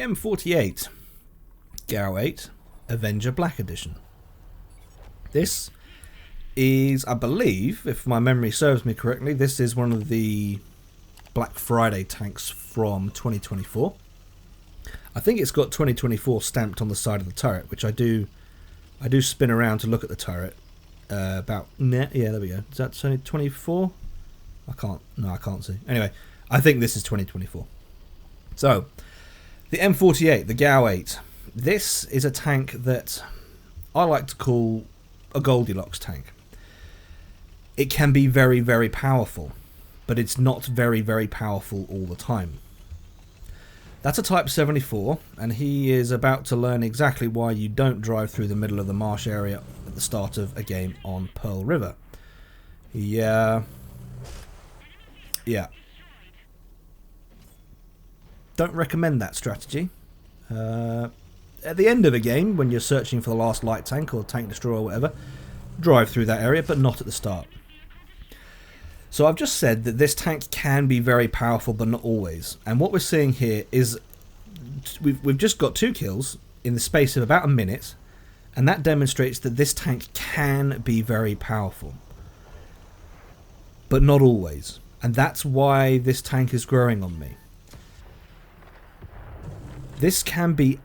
the M48 GAU 8 Avenger Black Edition. This is, I believe, if my memory serves me correctly, this is one of the Black Friday tanks from 2024. I think it's got 2024 stamped on the side of the turret, which I do spin around to look at the turret. Yeah, there we go. Is that 2024? I can't see. Anyway, I think this is 2024. So, the M48, the GAU 8. This is a tank that I like to call a Goldilocks tank. It can be very, very powerful, but it's not very, very powerful all the time. That's a Type 74, and he is about to learn exactly why you don't drive through the middle of the marsh area at the start of a game on Pearl River. Yeah. Don't recommend that strategy. At the end of a game, when you're searching for the last light tank or tank destroyer or whatever, drive through that area, but not at the start. So I've just said that this tank can be very powerful, but not always. And what we're seeing here is we've just got 2 kills in the space of about a minute, and that demonstrates that this tank can be very powerful, but not always. And that's why this tank is growing on me. This can be,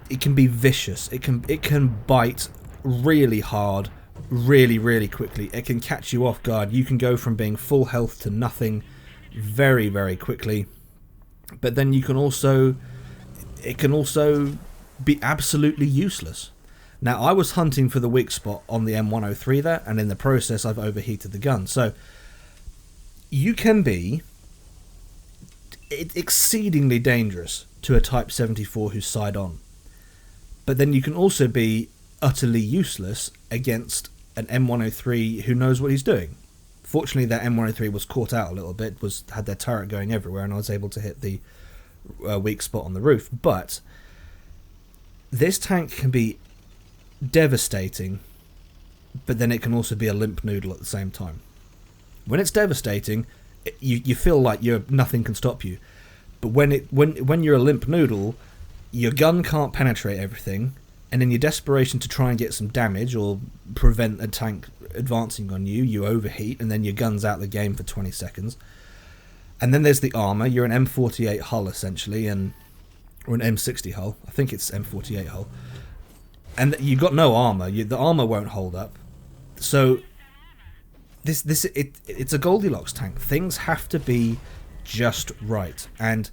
it can be vicious. It can bite really hard, really, really quickly. It can catch you off guard. You can go from being full health to nothing very, very quickly. But then you can also, it can also be absolutely useless. Now, I was hunting for the weak spot on the M103 there, and in the process I've overheated the gun. So you can be exceedingly dangerous to a Type 74 who's side on. But then you can also be utterly useless against an M103 who knows what he's doing. Fortunately, that M103 was caught out a little bit, had their turret going everywhere, and I was able to hit the weak spot on the roof. But this tank can be devastating, but then it can also be a limp noodle at the same time. When it's devastating, you feel like nothing can stop you. But when you're a limp noodle, your gun can't penetrate everything, and in your desperation to try and get some damage or prevent a tank advancing on you, you overheat, and then your gun's out of the game for 20 seconds. And then there's the armor. You're an M48 hull essentially, or an M60 hull. I think it's M48 hull. And you've got no armor. The armor won't hold up. So it's a Goldilocks tank. Things have to be just right. And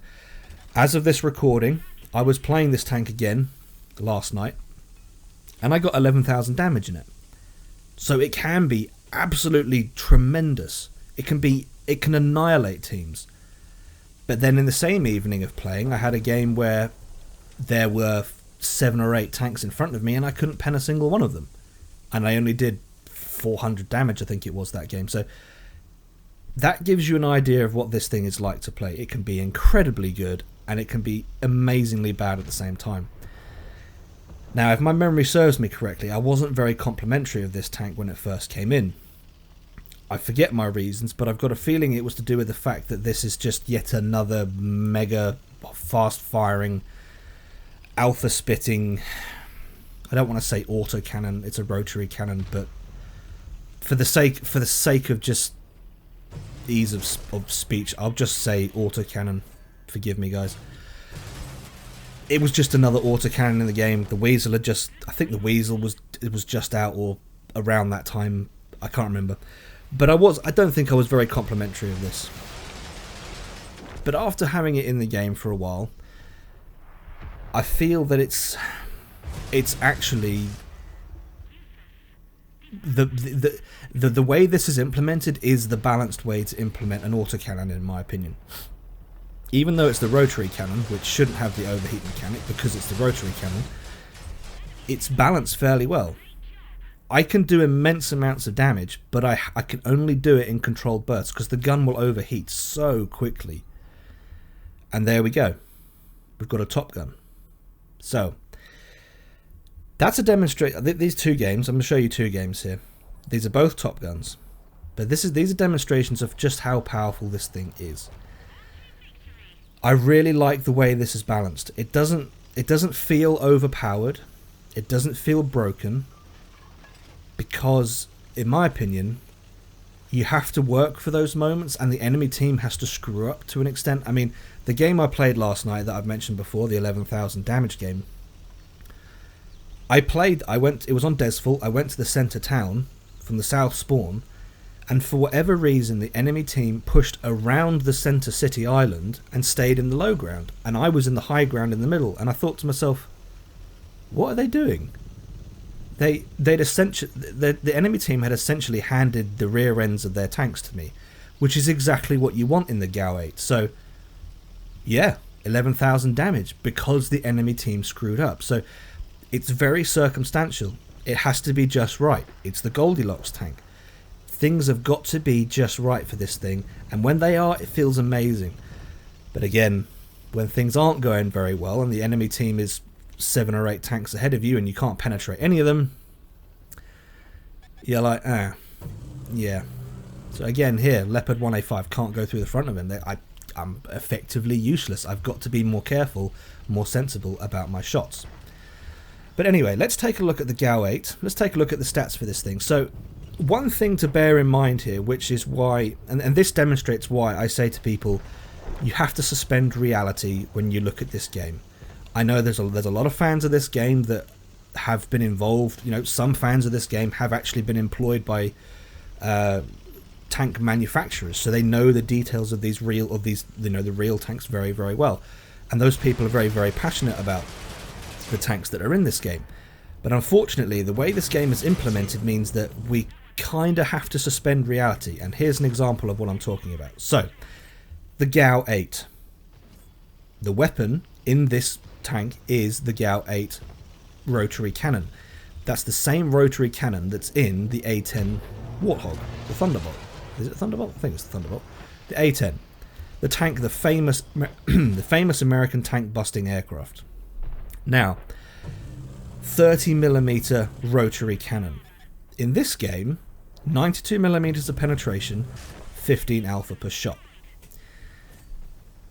as of this recording, I was playing this tank again last night, and I got 11,000 damage in it. So it can be absolutely tremendous. It can annihilate teams. But then in the same evening of playing, I had a game where there were 7 or 8 tanks in front of me, and I couldn't pen a single one of them. And I only did 400 damage, I think it was, that game. So that gives you an idea of what this thing is like to play. It can be incredibly good, and it can be amazingly bad at the same time. Now, if my memory serves me correctly, I wasn't very complimentary of this tank when it first came in. I forget my reasons, but I've got a feeling it was to do with the fact that this is just yet another mega fast-firing, alpha-spitting, I don't want to say autocannon, it's a rotary cannon, but for the sake of just ease of speech, I'll just say autocannon. Forgive me, guys. It was just another autocannon in the game. The Weasel had I think the Weasel was just out or around that time. I can't remember. But I don't think I was very complimentary of this. But after having it in the game for a while, I feel that it's actually the way this is implemented is the balanced way to implement an autocannon, in my opinion. Even though it's the rotary cannon, which shouldn't have the overheat mechanic because it's the rotary cannon, it's balanced fairly well. I can do immense amounts of damage, but I can only do it in controlled bursts because the gun will overheat so quickly. And there we go. We've got a top gun. So, that's a demonstration. These 2 games, I'm going to show you 2 games here. These are both top guns. But these are demonstrations of just how powerful this thing is. I really like the way this is balanced. It doesn't feel overpowered. It doesn't feel broken. Because, in my opinion, you have to work for those moments, and the enemy team has to screw up to an extent. I mean, the game I played last night that I've mentioned before, the 11,000 damage game, it was on Desfall, I went to the centre town from the south spawn, and for whatever reason the enemy team pushed around the centre city island and stayed in the low ground, and I was in the high ground in the middle, and I thought to myself, what are they doing? The enemy team had essentially handed the rear ends of their tanks to me, which is exactly what you want in the GAU 8. So, yeah, 11,000 damage because the enemy team screwed up. So, it's very circumstantial. It has to be just right. It's the Goldilocks tank. Things have got to be just right for this thing, and when they are, it feels amazing. But again, when things aren't going very well and the enemy team is 7 or 8 tanks ahead of you and you can't penetrate any of them, you're like, yeah. So again, here, Leopard 1A5 can't go through the front of him. I'm effectively useless. I've got to be more careful, more sensible about my shots. But anyway, let's take a look at the GAU 8. Let's take a look at the stats for this thing. So, one thing to bear in mind here, which is why, and this demonstrates why I say to people, you have to suspend reality when you look at this game. I know there's a lot of fans of this game that have been involved. You know, some fans of this game have actually been employed by tank manufacturers, so they know the details of the real tanks very, very well. And those people are very, very passionate about the tanks that are in this game. But unfortunately, the way this game is implemented means that we kind of have to suspend reality. And here's an example of what I'm talking about. So, the GAU 8. The weapon in this tank is the GAU 8 rotary cannon. That's the same rotary cannon that's in the A10 Warthog, the Thunderbolt. Is it Thunderbolt? I think it's the Thunderbolt. The A10. The tank, the famous American tank busting aircraft. Now, 30mm rotary cannon. In this game, 92mm of penetration, 15 alpha per shot.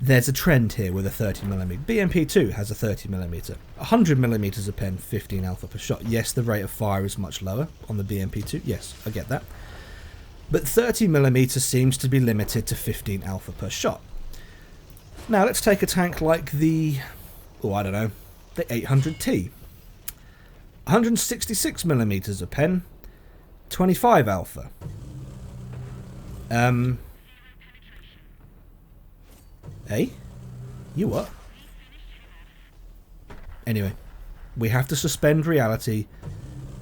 There's a trend here with a 30mm. BMP2 has a 30mm. 100mm of pen, 15 alpha per shot. Yes, the rate of fire is much lower on the BMP2. Yes, I get that. But 30mm seems to be limited to 15 alpha per shot. Now, let's take a tank like the 800T. 166mm of pen, 25 alpha. Hey? You what? Anyway, we have to suspend reality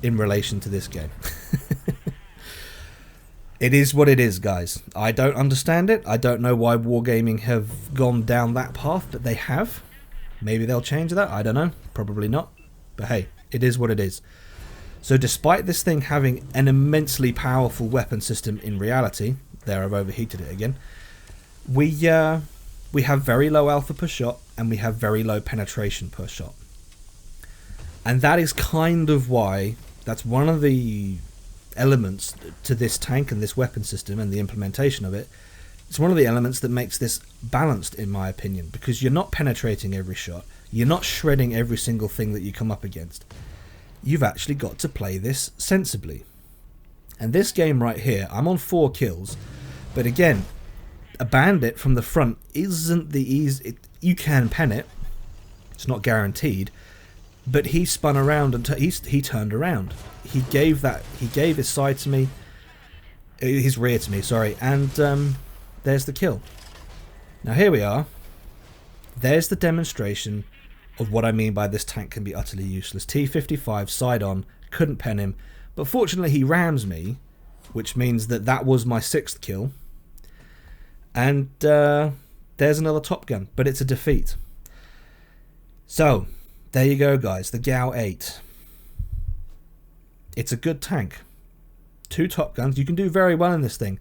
in relation to this game. It is what it is, guys. I don't understand it. I don't know why Wargaming have gone down that path, but they have. Maybe they'll change that. I don't know. Probably not. But hey, it is what it is. So despite this thing having an immensely powerful weapon system in reality, there I've overheated it again, we have very low alpha per shot and we have very low penetration per shot. And that is kind of why, that's one of the elements to this tank and this weapon system and the implementation of it. It's one of the elements that makes this balanced, in my opinion, because you're not penetrating every shot, you're not shredding every single thing that you come up against. You've actually got to play this sensibly. And this game right here, I'm on 4 kills, but again, a bandit from the front isn't the easy. You can pen it, it's not guaranteed, but he spun around and he turned around. He gave his side to me, his rear to me, sorry, and there's the kill. Now here we are. There's the demonstration of what I mean by this tank can be utterly useless. T55 side on, couldn't pen him, but fortunately he rams me, which means that was my 6th kill. And there's another Top Gun, but it's a defeat. So, there you go, guys. The GAU 8. It's a good tank. 2 Top Guns. You can do very well in this thing.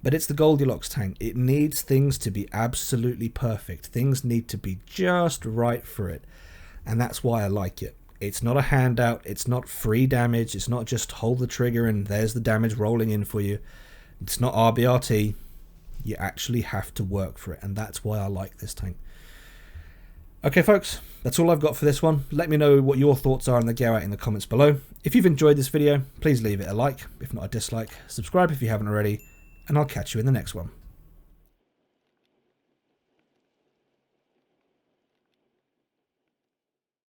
But it's the Goldilocks tank. It needs things to be absolutely perfect. Things need to be just right for it. And that's why I like it. It's not a handout. It's not free damage. It's not just hold the trigger and there's the damage rolling in for you. It's not RBRT. You actually have to work for it. And that's why I like this tank. Okay folks, that's all I've got for this one. Let me know what your thoughts are on the Garrow in the comments below. If you've enjoyed this video, please leave it a like, if not a dislike. Subscribe if you haven't already, and I'll catch you in the next one.